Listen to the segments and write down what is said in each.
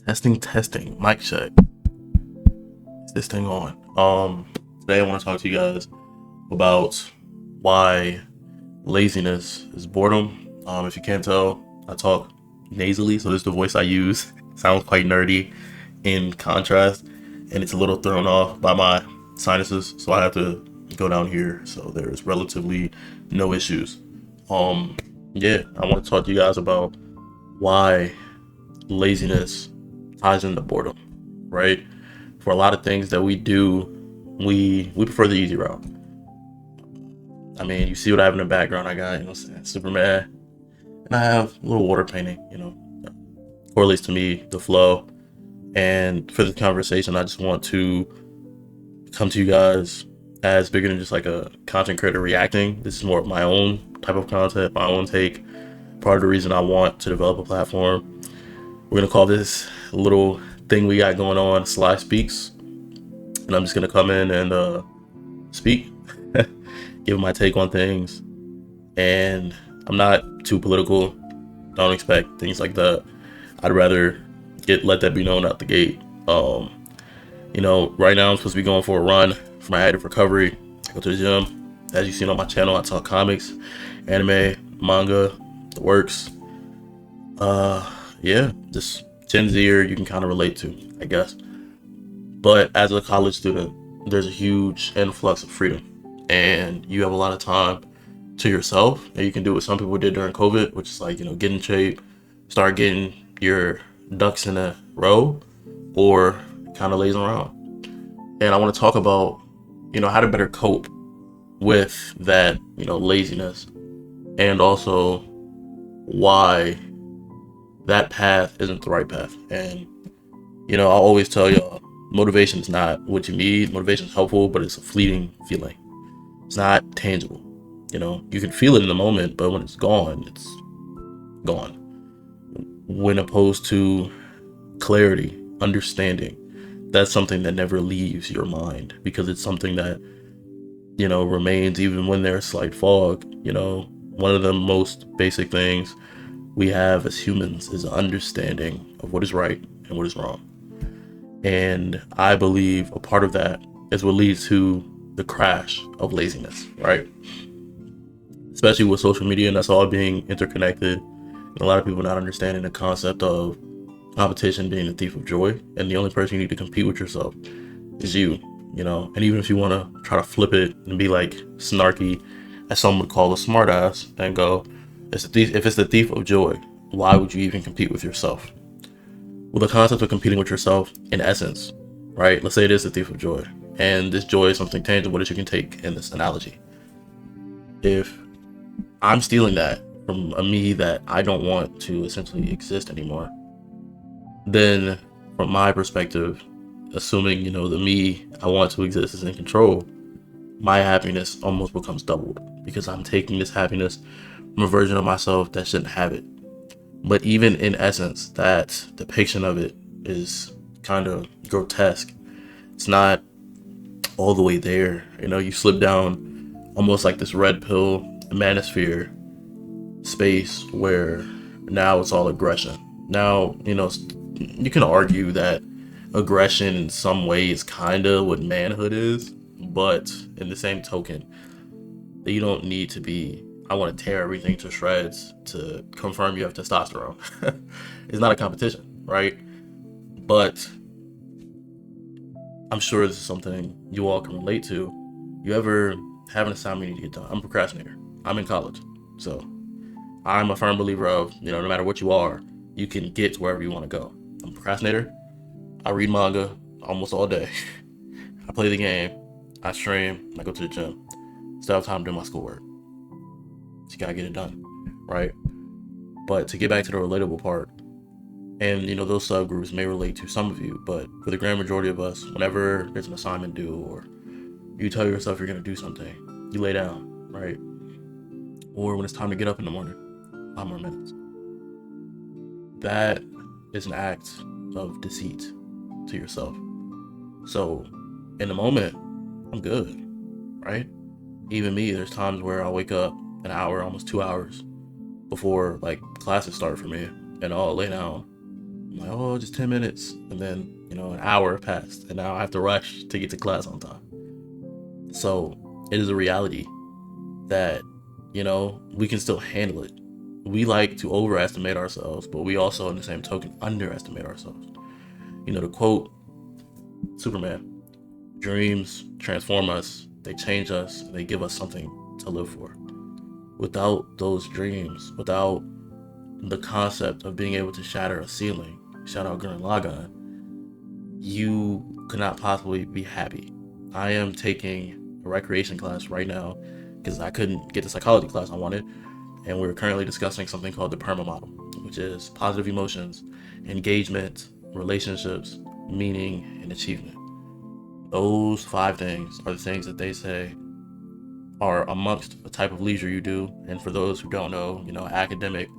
Testing, mic check. Is this thing on? Today I want to talk to you guys about why laziness is boredom. If you can't tell, I talk nasally, so this is the voice I use. Sounds quite nerdy in contrast, and it's a little thrown off by my sinuses, so I have to go down here. So there's relatively no issues. Um, yeah, I want to talk to you guys about why laziness ties into boredom, right? For a lot of things that we do, we prefer the easy route. I mean, you see what I have in the background. I got, Superman, and I have a little water painting, correlates to me, the flow. And for this conversation, I just want to come to you guys as bigger than just like a content creator reacting. This is more of my own type of content, my own take. Part of the reason I want to develop a platform. We're gonna call this little thing we got going on Sly Speaks, and I'm just gonna come in and speak, give my take on things, and I'm not too political. Don't expect things like that. I'd rather let that be known out the gate. Right now I'm supposed to be going for a run for my active recovery. I go to the gym. As you've seen on my channel, I talk comics, anime, manga, the works. Yeah, just Gen Zer you can kind of relate to, I guess. But as a college student, there's a huge influx of freedom, and you have a lot of time to yourself, and you can do what some people did during COVID, which is like, get in shape, start getting your ducks in a row, or kind of lazing around. And I want to talk about, how to better cope with that, laziness, and also why that path isn't the right path. And, I always tell y'all, motivation is not what you need. Motivation is helpful, but it's a fleeting feeling. It's not tangible. You can feel it in the moment, but when it's gone. When opposed to clarity, understanding, that's something that never leaves your mind, because it's something that, remains even when there's slight fog. One of the most basic things we have as humans is an understanding of what is right and what is wrong. And I believe a part of that is what leads to the crash of laziness, right? Especially with social media, and that's all being interconnected. And a lot of people not understanding the concept of competition being the thief of joy. And the only person you need to compete with yourself is you, And even if you want to try to flip it and be like snarky, as some would call a smartass, and go, if it's the thief of joy, why would you even compete with yourself? Well, the concept of competing with yourself, in essence, right? Let's say it is the thief of joy, and this joy is something tangible that you can take in this analogy. If I'm stealing that from a me that I don't want to essentially exist anymore, then from my perspective, assuming, the me I want to exist is in control, my happiness almost becomes doubled, because I'm taking this happiness from a version of myself that shouldn't have it. But even in essence, that depiction of it is kind of grotesque. It's not all the way there. You slip down almost like this red pill manosphere space where now it's all aggression. Now, you can argue that aggression in some ways kind of what manhood is, but in the same token, you don't need to be, I want to tear everything to shreds to confirm you have testosterone. It's not a competition, right? But I'm sure this is something you all can relate to. You ever have an assignment you need to get done? I'm a procrastinator. I'm in college. So I'm a firm believer of, no matter what you are, you can get to wherever you want to go. I'm a procrastinator. I read manga almost all day. I play the game. I stream. I go to the gym. Still have time to do my schoolwork. So you gotta get it done, right? But to get back to the relatable part, and those subgroups may relate to some of you, but for the grand majority of us, whenever there's an assignment due, or you tell yourself you're gonna do something, you lay down, right? Or when it's time to get up in the morning, 5 more minutes. That is an act of deceit to yourself. So in the moment, I'm good, right? Even me, there's times where I'll wake up an hour, almost 2 hours before like classes start for me, and I'll lay down, I'm like, oh, just 10 minutes. And then, an hour passed, and now I have to rush to get to class on time. So it is a reality that, we can still handle it. We like to overestimate ourselves, but we also, in the same token, underestimate ourselves. To quote Superman, dreams transform us, they change us, they give us something to live for. Without those dreams, without the concept of being able to shatter a ceiling, shout out Gurren Lagann, you could not possibly be happy. I am taking a recreation class right now because I couldn't get the psychology class I wanted, and we're currently discussing something called the PERMA model, which is positive emotions, engagement, relationships, meaning, and achievement. Those 5 things are the things that they say are amongst the type of leisure you do. And for those who don't know, academic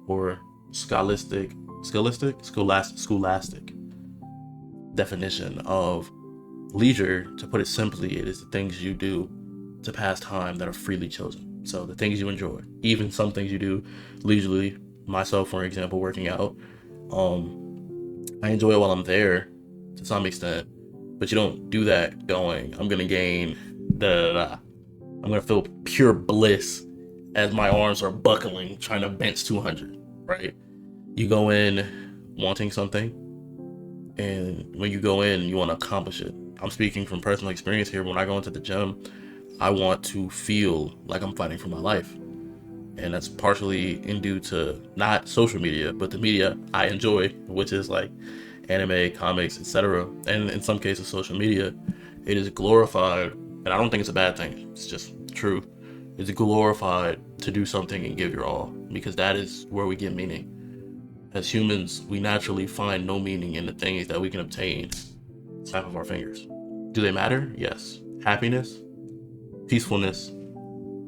or scholastic definition of leisure, to put it simply, it is the things you do to pass time that are freely chosen. So the things you enjoy, even some things you do leisurely. Myself, for example, working out. I enjoy it while I'm there to some extent, but you don't do that going, I'm gonna gain I'm gonna feel pure bliss as my arms are buckling trying to bench 200, right? You go in wanting something, and when you go in, you want to accomplish it. I'm speaking from personal experience here. When I go into the gym, I want to feel like I'm fighting for my life. And that's partially in due to not social media, but the media I enjoy, which is like anime, comics, etc. And in some cases, social media. It is glorified, and I don't think it's a bad thing. It's just true. It's glorified to do something and give your all, because that is where we get meaning. As humans, we naturally find no meaning in the things that we can obtain snap of our fingers. Do they matter? Yes. Happiness, peacefulness,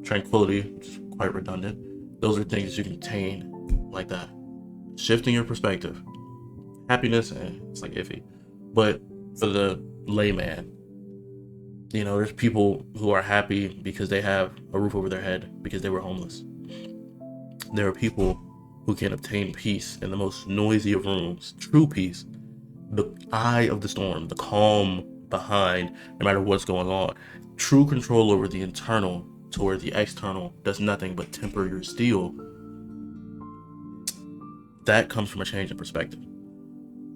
tranquility, which is quite redundant. Those are things that you can obtain like that. Shifting your perspective. Happiness, it's like iffy. But for the layman, there's people who are happy because they have a roof over their head because they were homeless. There are people who can obtain peace in the most noisy of rooms, true peace, the eye of the storm, the calm behind, no matter what's going on, true control over the internal to where the external does nothing but temper your steel. That comes from a change in perspective.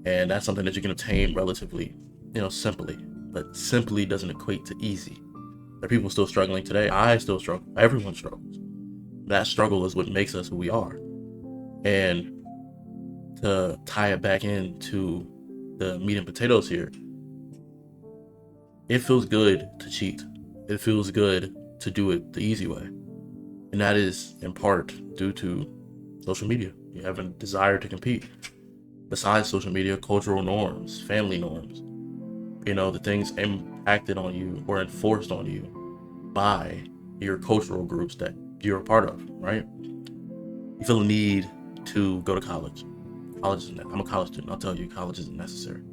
And that's something that you can obtain relatively, simply. But simply doesn't equate to easy. There are people still struggling today. I still struggle. Everyone struggles. That struggle is what makes us who we are. And to tie it back into the meat and potatoes here, it feels good to cheat. It feels good to do it the easy way. And that is in part due to social media. You have a desire to compete. Besides social media, cultural norms, family norms, the things impacted on you or enforced on you by your cultural groups that you're a part of, right? You feel a need to go to college. I'm a college student. I'll tell you, college isn't necessary.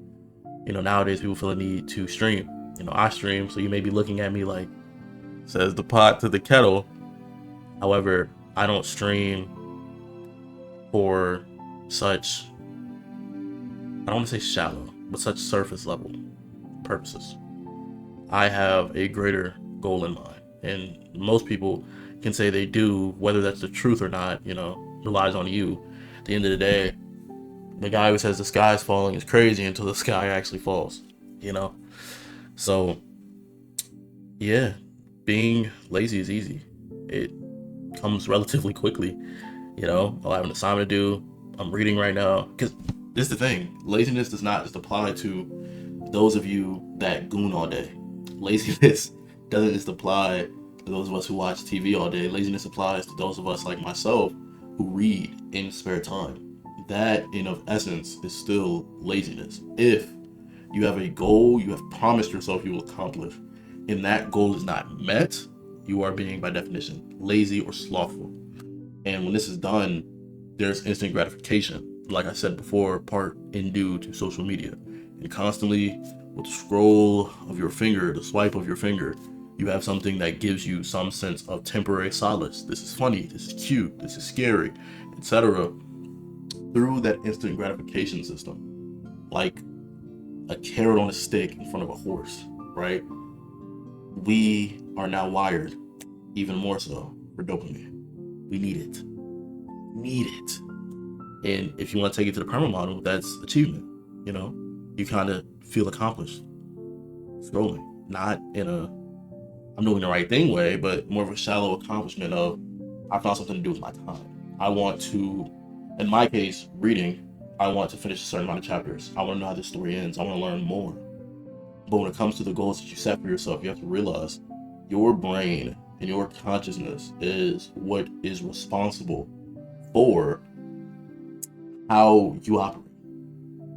Nowadays people feel a need to stream. I stream, so you may be looking at me like, says the pot to the kettle. However, I don't stream for such, I don't want to say shallow, but such surface level purposes. I have a greater goal in mind, and most people can say they do. Whether that's the truth or not, relies on you. At the end of the day, the guy who says the sky is falling is crazy until the sky actually falls, So, yeah, being lazy is easy. It comes relatively quickly. I'll have an assignment to do. I'm reading right now. Because this is the thing. Laziness does not just apply to those of you that goon all day. Laziness doesn't just apply to those of us who watch TV all day. Laziness applies to those of us like myself who read in spare time. That, in of essence, is still laziness. If you have a goal you have promised yourself you will accomplish, and that goal is not met, you are being, by definition, lazy or slothful. And when this is done, there's instant gratification. Like I said before, part in due to social media. And constantly, with the scroll of your finger, the swipe of your finger, you have something that gives you some sense of temporary solace. This is funny, this is cute, this is scary, etc. through that instant gratification system, like a carrot on a stick in front of a horse, right? We are now wired even more so for dopamine. We need it. Need it. And if you want to take it to the Karma model, that's achievement. You know, you kind of feel accomplished scrolling, not in a I'm doing the right thing way, but more of a shallow accomplishment of I found something to do with my time. I want to, in my case, reading, I want to finish a certain amount of chapters. I want to know how this story ends. I want to learn more. But when it comes to the goals that you set for yourself, you have to realize your brain and your consciousness is what is responsible for how you operate.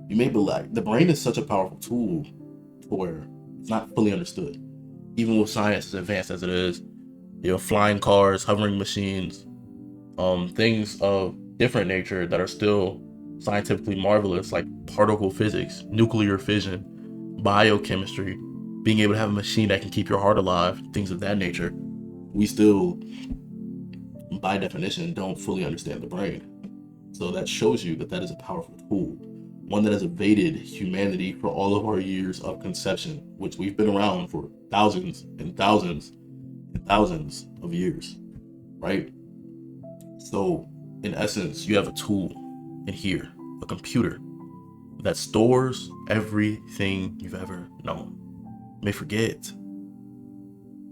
You may be like, the brain is such a powerful tool to where it's not fully understood. Even with science as advanced as it is, flying cars, hovering machines, things of different nature that are still scientifically marvelous, like particle physics, nuclear fission, biochemistry, being able to have a machine that can keep your heart alive, things of that nature. We still, by definition, don't fully understand the brain. So that shows you that that is a powerful tool, one that has evaded humanity for all of our years of conception, which we've been around for thousands and thousands and thousands of years, right? So in essence, you have a tool in here, a computer that stores everything you've ever known. You may forget,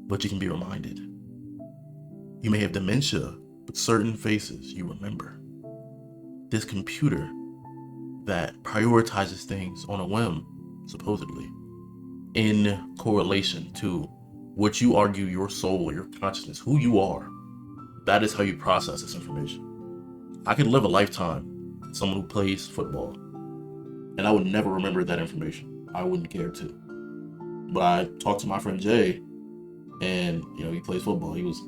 but you can be reminded. You may have dementia, but certain faces you remember. This computer that prioritizes things on a whim, supposedly, in correlation to what you argue your soul, your consciousness, who you are, that is how you process this information. I could live a lifetime as someone who plays football, and I would never remember that information. I wouldn't care to. But I talked to my friend Jay, and he plays football. He's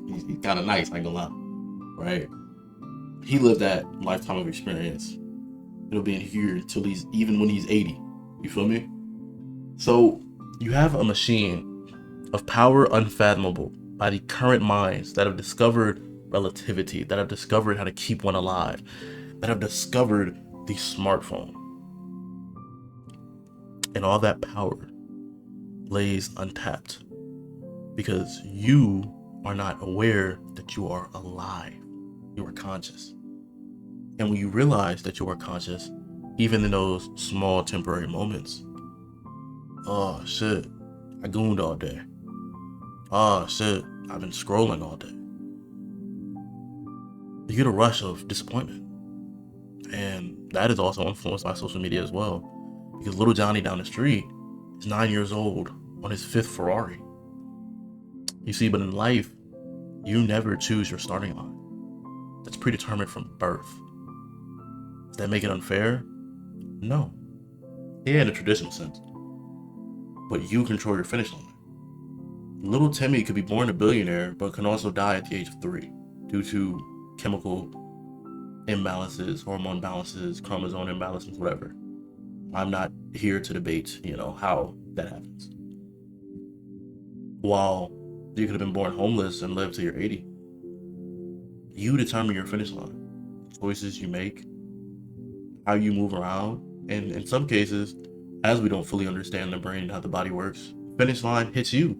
kind of nice, I ain't gonna lie, right? He lived that lifetime of experience. It'll be in here till even when he's 80. You feel me? So you have a machine of power unfathomable by the current minds that have discovered relativity, that have discovered how to keep one alive, that have discovered the smartphone. And all that power lays untapped because you are not aware that you are alive. You are conscious. And when you realize that you are conscious, even in those small temporary moments, oh shit, I gooned all day. Oh shit, I've been scrolling all day. You get a rush of disappointment. And that is also influenced by social media as well. Because little Johnny down the street is 9 years old on his 5th Ferrari. You see, but in life, you never choose your starting line. That's predetermined from birth. Does that make it unfair? No. Yeah, in a traditional sense. But you control your finish line. Little Timmy could be born a billionaire, but can also die at the age of 3 due to chemical imbalances, hormone imbalances, chromosome imbalances, whatever. I'm not here to debate, how that happens. While you could have been born homeless and lived till you're 80. You determine your finish line. Choices you make, how you move around, and in some cases, as we don't fully understand the brain and how the body works, finish line hits you.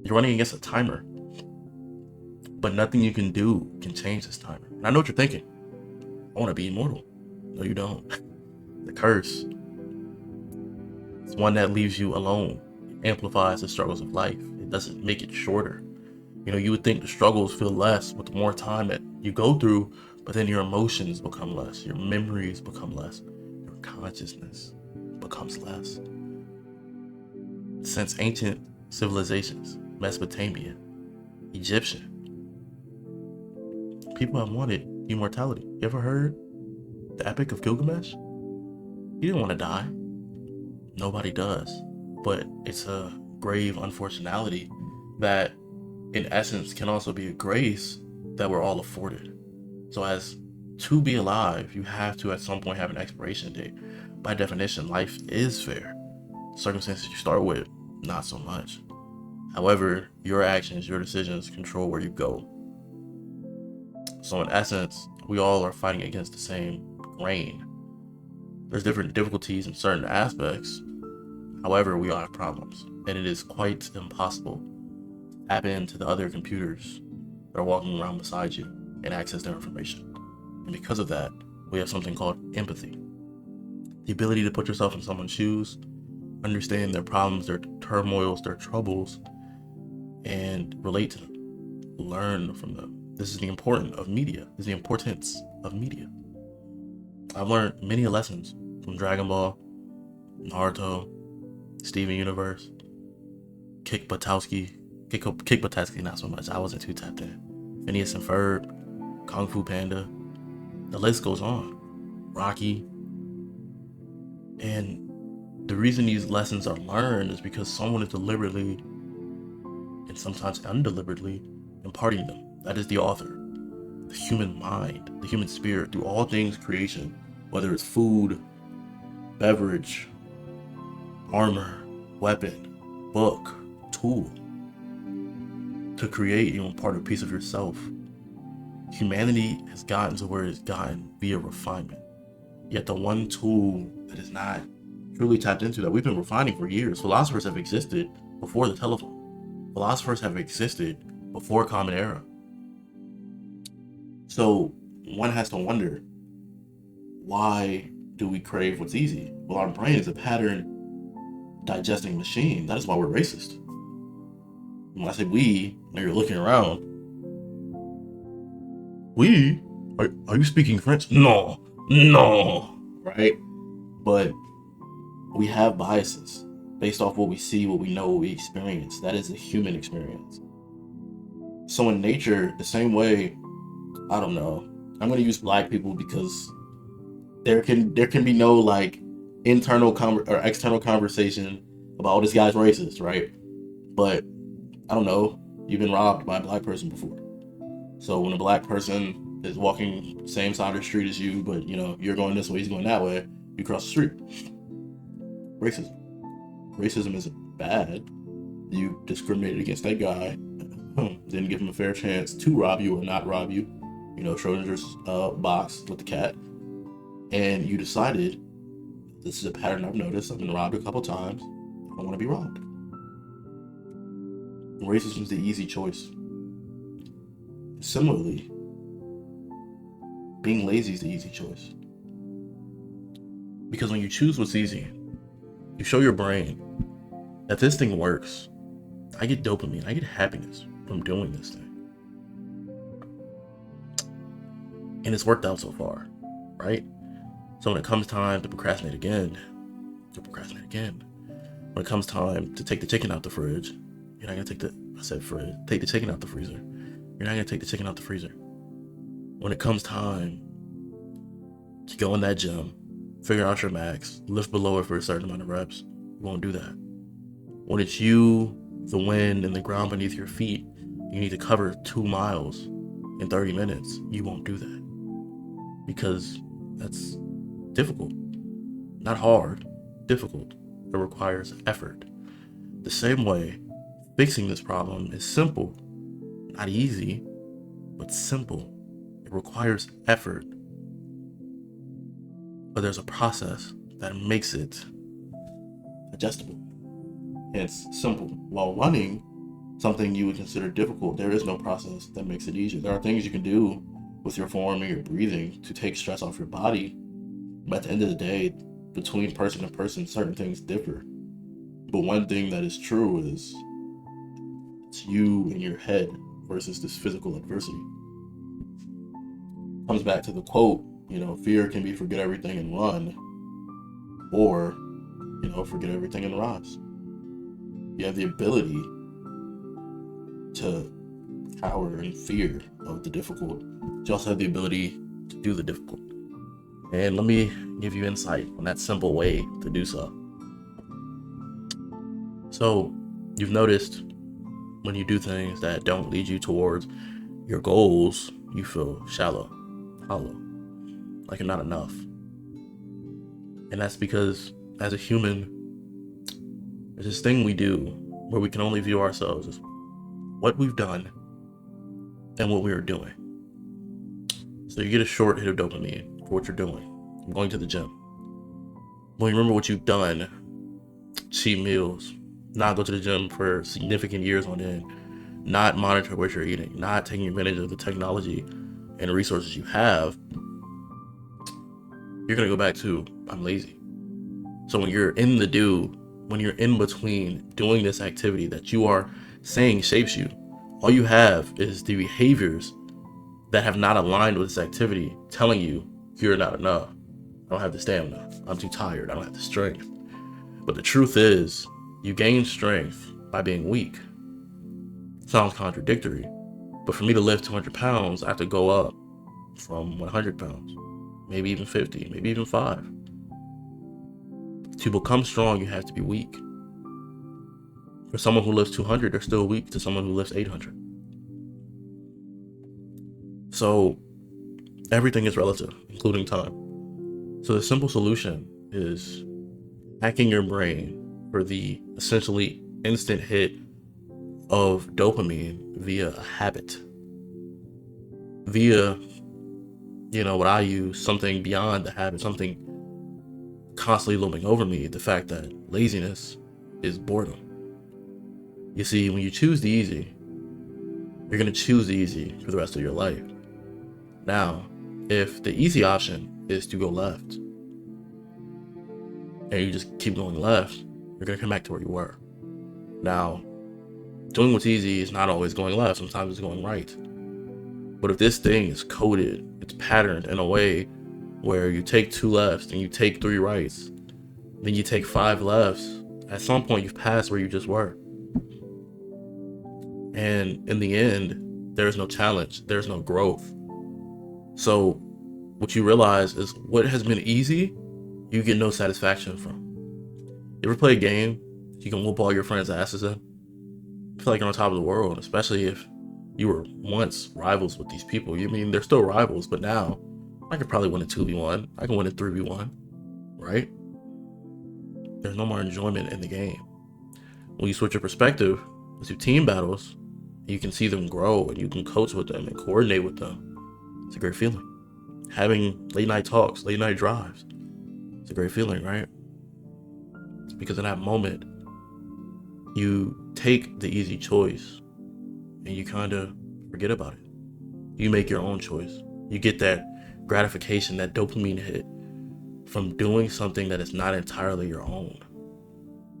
You're running against a timer. But nothing you can do can change this timer. And I know what you're thinking. I want to be immortal. No, you don't. The curse. It's one that leaves you alone. It amplifies the struggles of life. It doesn't make it shorter. You would think the struggles feel less with more time that you go through, but then your emotions become less. Your memories become less. Your consciousness becomes less. Since ancient civilizations, Mesopotamia, Egyptian, people have wanted immortality. You ever heard the Epic of Gilgamesh? He didn't want to die. Nobody does. But it's a grave unfortunality that, in essence, can also be a grace that we're all afforded. So as to be alive, you have to at some point have an expiration date. By definition, life is fair. Circumstances you start with, not so much. However, your actions, your decisions control where you go. So in essence, we all are fighting against the same grain. There's different difficulties in certain aspects. However, we all have problems, and it is quite impossible to tap into the other computers that are walking around beside you and access their information. And because of that, we have something called empathy. The ability to put yourself in someone's shoes, understand their problems, their turmoils, their troubles, and relate to them, learn from them. This is the importance of media. This is the importance of media. I've learned many lessons from Dragon Ball, Naruto, Steven Universe, Kick Buttowski, not so much. I wasn't too tapped in. Phineas and Ferb, Kung Fu Panda. The list goes on. Rocky. And the reason these lessons are learned is because someone is deliberately and sometimes undeliberately imparting them. That is the author. The human mind, the human spirit, through all things creation, whether it's food, beverage, armor, weapon, book, tool, to create and impart a piece of yourself. Humanity has gotten to where it's gotten via refinement. Yet the one tool that is not truly tapped into, that we've been refining for years, philosophers have existed before the telephone. Philosophers have existed before Common Era. So one has to wonder, why do we crave what's easy? Well, our brain is a pattern digesting machine. That is why we're racist. When I say we, when you're looking around, we? Are you speaking French? No, right? But we have biases based off what we see, what we know, what we experience. That is a human experience. So in nature, the same way, I don't know, I'm going to use black people because there can be no like internal or external conversation about, oh, this guy's racist, right? But I don't know, you've been robbed by a black person before. So when a black person is walking same side of the street as you, but you're going this way, he's going that way, you cross the street. Racism. Racism isn't bad. You discriminated against that guy, didn't give him a fair chance to rob you or not rob you. Schrodinger's box with the cat. And you decided, this is a pattern I've noticed, I've been robbed a couple times, I don't want to be robbed. Racism is the easy choice. Similarly, being lazy is the easy choice. Because when you choose what's easy, you show your brain that this thing works. I get dopamine, I get happiness from doing this thing. And it's worked out so far, right? So when it comes time to procrastinate again, you'll procrastinate again. When it comes time to take the chicken out the fridge, you're not gonna take the chicken out the freezer. You're not gonna take the chicken out the freezer. When it comes time to go in that gym, figure out your max, lift below it for a certain amount of reps, you won't do that. When it's you, the wind, and the ground beneath your feet, you need to cover 2 miles in 30 minutes, you won't do that. Because that's difficult. Not hard, difficult. It requires effort. The same way, fixing this problem is simple. Not easy, but simple. It requires effort. But there's a process that makes it digestible. Hence, simple. While running, something you would consider difficult, there is no process that makes it easier. There are things you can do with your form and your breathing to take stress off your body. But at the end of the day, between person and person, certain things differ. But one thing that is true is it's you in your head versus this physical adversity. Comes back to the quote, fear can be forget everything and run, or, forget everything and rise. You have the ability to cower in fear of the difficult. You also have the ability to do the difficult. And let me give you insight on that simple way to do so. So, you've noticed when you do things that don't lead you towards your goals, you feel shallow, hollow, like you're not enough. And that's because, as a human, there's this thing we do where we can only view ourselves as what we've done and what we are doing. So you get a short hit of dopamine for what you're doing. I'm going to the gym. Well, you remember what you've done, cheat meals, not go to the gym for significant years on end, not monitor what you're eating, not taking advantage of the technology and the resources you have, you're going to go back to, I'm lazy. So when you're in the when you're in between doing this activity that you are saying shapes you, all you have is the behaviors that have not aligned with this activity telling you you're not enough. I don't have the stamina. I'm too tired. I don't have the strength. But the truth is, you gain strength by being weak. Sounds contradictory, but for me to lift 200 pounds, I have to go up from 100 pounds, maybe even 50, maybe even 5. To become strong, you have to be weak. For someone who lifts 200, they're still weak to someone who lifts 800. So everything is relative, including time. So the simple solution is hacking your brain for the essentially instant hit of dopamine via a habit. Via, what I use, something beyond the habit, something constantly looming over me, the fact that laziness is boredom. You see, when you choose the easy, you're going to choose the easy for the rest of your life. Now, if the easy option is to go left, and you just keep going left, you're going to come back to where you were. Now, doing what's easy is not always going left, sometimes it's going right. But if this thing is coded, it's patterned in a way where you take 2 lefts and you take 3 rights, then you take 5 lefts, at some point you've passed where you just were. And in the end, there's no challenge, there's no growth. So what you realize is what has been easy, you get no satisfaction from. You ever play a game you can whoop all your friends' asses in? You feel like you're on top of the world, especially if you were once rivals with these people. You mean they're still rivals, but now I could probably win a 2v1. I can win a 3v1, right? There's no more enjoyment in the game. When you switch your perspective to team battles, you can see them grow and you can coach with them and coordinate with them. It's a great feeling. Having late night talks, late night drives, it's a great feeling, right? Because in that moment, you take the easy choice and you kind of forget about it. You make your own choice. You get that gratification, that dopamine hit from doing something that is not entirely your own.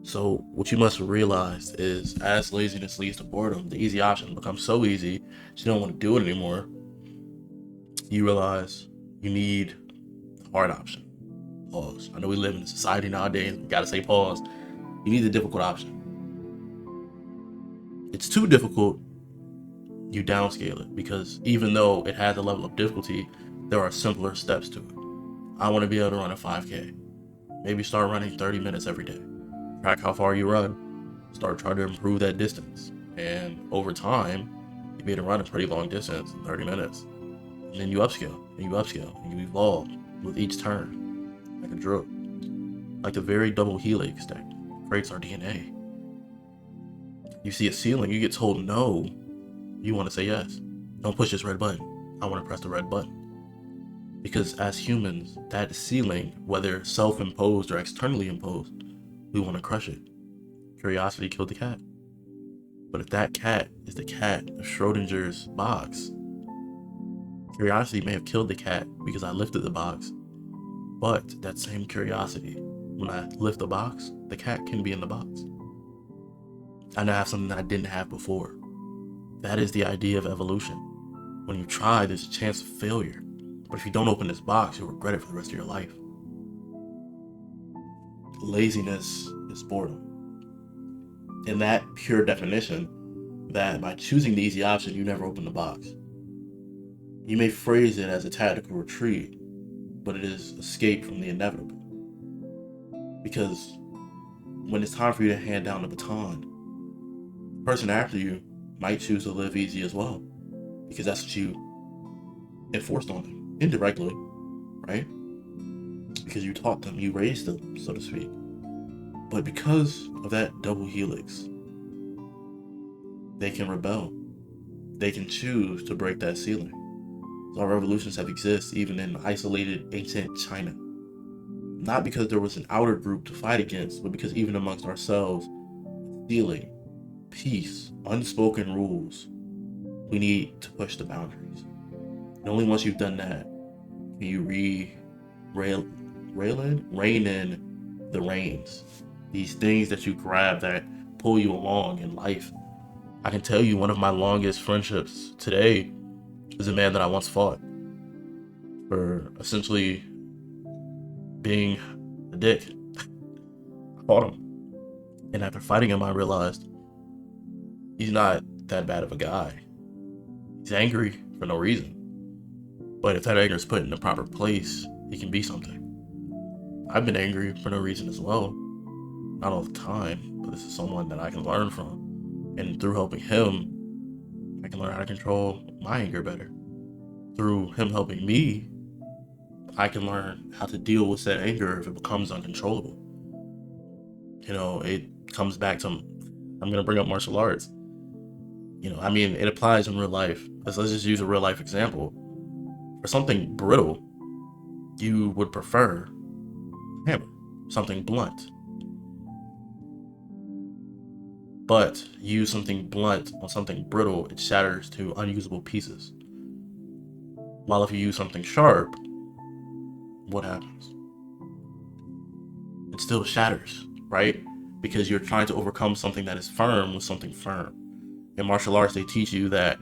So what you must realize is, as laziness leads to boredom, the easy option becomes so easy you don't want to do it anymore. You realize you need the hard option. Pause. I know we live in a society nowadays, we gotta say pause. You need the difficult option. It's too difficult, you downscale it, because even though it has a level of difficulty, there are simpler steps to it. I want to be able to run a 5K. Maybe start running 30 minutes every day. Track how far you run. Start trying to improve that distance. And over time, you'll be able to run a pretty long distance in 30 minutes. And then you upscale, and you upscale, and you evolve with each turn, like a drill. Like the very double helix that creates our DNA. You see a ceiling, you get told no, you want to say yes. Don't push this red button. I want to press the red button. Because as humans, that ceiling, whether self-imposed or externally imposed, we want to crush it. Curiosity killed the cat. But if that cat is the cat of Schrodinger's box, curiosity may have killed the cat because I lifted the box. But that same curiosity, when I lift the box, the cat can be in the box. I now have something that I didn't have before. That is the idea of evolution. When you try, there's a chance of failure. But if you don't open this box, you'll regret it for the rest of your life. Laziness is boredom. In that pure definition, that by choosing the easy option, you never open the box. You may phrase it as a tactical retreat, but it is escape from the inevitable. Because when it's time for you to hand down the baton, the person after you might choose to live easy as well, because that's what you enforced on them, indirectly, right? Because you taught them, you raised them, so to speak. But because of that double helix, they can rebel. They can choose to break that ceiling. So our revolutions have existed even in isolated ancient China. Not because there was an outer group to fight against, but because even amongst ourselves, stealing, peace, unspoken rules, we need to push the boundaries. And only once you've done that can you rein in the reins. These things that you grab that pull you along in life. I can tell you one of my longest friendships today is a man that I once fought for essentially being a dick. I fought him. And after fighting him, I realized he's not that bad of a guy. He's angry for no reason. But if that anger is put in the proper place, he can be something. I've been angry for no reason as well. Not all the time, but this is someone that I can learn from. And through helping him, I can learn how to control my anger better. Through him helping me, I can learn how to deal with that anger if it becomes uncontrollable. It comes back to, I'm going to bring up martial arts. It applies in real life. Let's just use a real life example. For something brittle, you would prefer a hammer, something blunt. But you use something blunt on something brittle, it shatters to unusable pieces. While if you use something sharp, what happens? It still shatters, right? Because you're trying to overcome something that is firm with something firm. In martial arts, they teach you that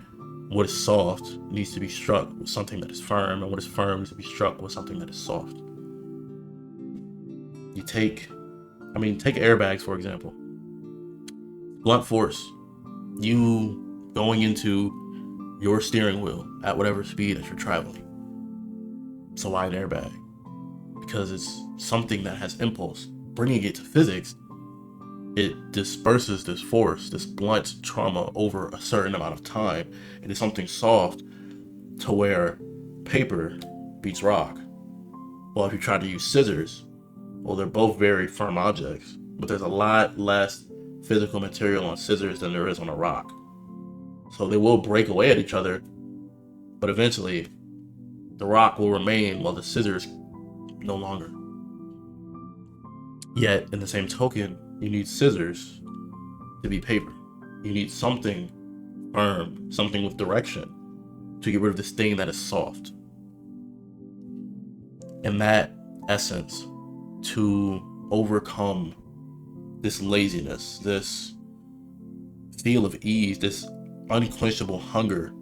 what is soft needs to be struck with something that is firm, and what is firm needs to be struck with something that is soft. Take airbags, for example. Blunt force. You going into your steering wheel at whatever speed that you're traveling. So why an airbag? Because it's something that has impulse. Bringing it to physics, it disperses this force, this blunt trauma over a certain amount of time. It is something soft to where paper beats rock. Well, if you try to use scissors, well, they're both very firm objects, but there's a lot less physical material on scissors than there is on a rock. So they will break away at each other, but eventually the rock will remain while the scissors no longer. Yet, in the same token, you need scissors to be paper. You need something firm, something with direction to get rid of this thing that is soft. In that essence, to overcome this laziness, this feel of ease, this unquenchable hunger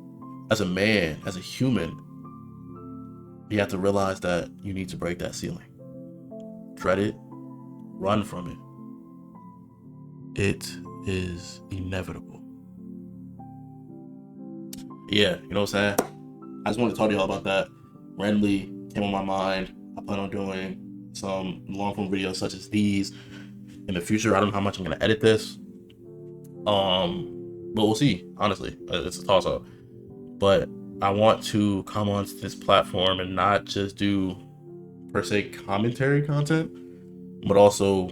as a man, as a human, you have to realize that you need to break that ceiling. Dread it, run from it. It is inevitable. Yeah, you know what I'm saying? I just wanted to talk to y'all about that. Randomly came on my mind. I plan on doing some long form videos such as these in the future. I don't know how much I'm gonna edit this. But we'll see, honestly. It's a toss up. But I want to come onto this platform and not just do per se commentary content, but also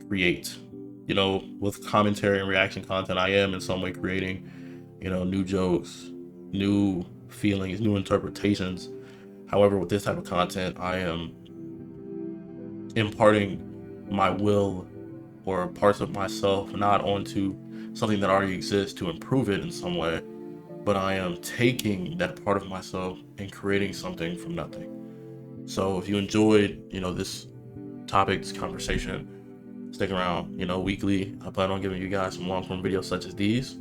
create. With commentary and reaction content, I am in some way creating, new jokes, new feelings, new interpretations. However, with this type of content, I am imparting my will or parts of myself not onto something that already exists to improve it in some way, but I am taking that part of myself and creating something from nothing. So if you enjoyed, this topic, this conversation, stick around. Weekly, I plan on giving you guys some long-form videos such as these.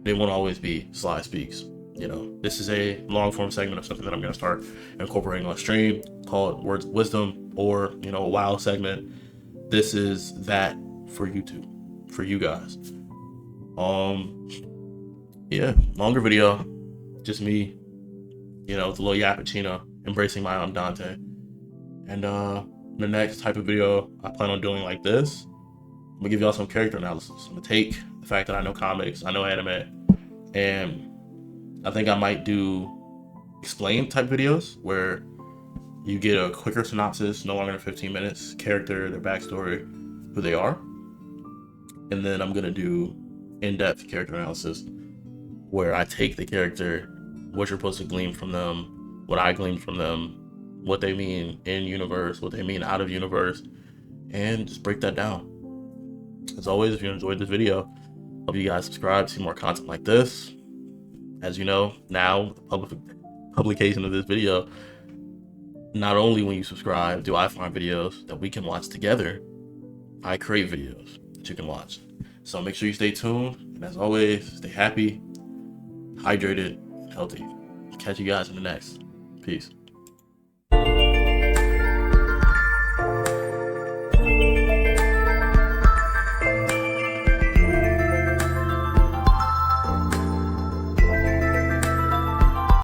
They won't always be Sly Speaks. This is a long-form segment of something that I'm going to start incorporating on stream called Words of Wisdom, or, a WoW segment. This is that for YouTube, for you guys. Yeah, longer video, just me, with a little Yappuccino, embracing my Dante. And the next type of video I plan on doing like this, I'm gonna give y'all some character analysis. I'm gonna take the fact that I know comics, I know anime, and I think I might do explain type videos where you get a quicker synopsis, no longer than 15 minutes, character, their backstory, who they are. And then I'm gonna do in-depth character analysis where I take the character, what you're supposed to glean from them, what I gleaned from them, what they mean in universe, what they mean out of universe, and just break that down. As always, if you enjoyed this video, hope you guys subscribe to see more content like this. As you know, now with the publication of this video, not only when you subscribe do I find videos that we can watch together, I create videos that you can watch. So make sure you stay tuned, and as always, stay happy, hydrated, and healthy. Catch you guys in the next. Peace.